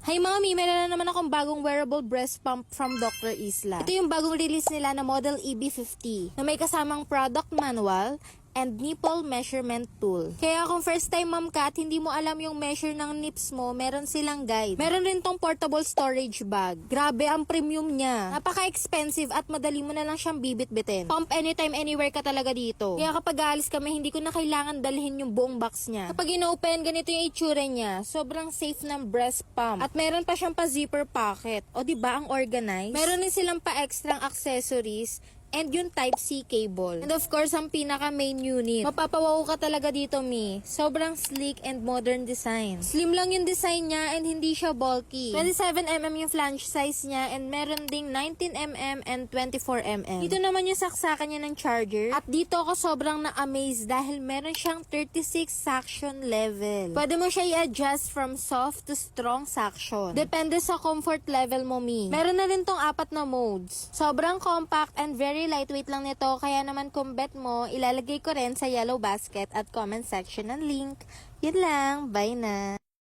Hi mami, meron na naman akong bagong wearable breast pump from Dr. Isla. Ito yung bagong release nila na Model EB50 na may kasamang product manual and nipple measurement tool. Kaya kung first time ma'am ka at hindi mo alam yung measure ng nips mo, meron silang guide. Meron rin tong portable storage bag. Grabe ang premium niya. Napaka-expensive at madali mo na lang siyang bibit-bitin. Pump anytime, anywhere ka talaga dito. Kaya kapag aalis kami, hindi ko na kailangan dalhin yung buong box niya. Kapag ino-open, ganito yung itsura niya. Sobrang safe ng breast pump. At meron pa siyang pa-zipper pocket. O diba ang organized? Meron din silang pa-extrang accessories and yung Type-C cable. And of course, ang pinaka main unit. Mapapawaw ka talaga dito, mi. Sobrang sleek and modern design. Slim lang yung design niya and hindi siya bulky. 27mm yung flange size niya and meron ding 19mm and 24mm. Dito naman yung saksakan niya ng charger. At dito ako sobrang na-amaze dahil meron siyang 36 suction level. Pwede mo siya i-adjust from soft to strong suction. Depende sa comfort level mo, mi. Meron na rin tong 4 na modes. Sobrang compact and very lightweight lang nito, kaya naman kung bet mo, ilalagay ko rin sa yellow basket at comment section ng link. Yun lang, bye na!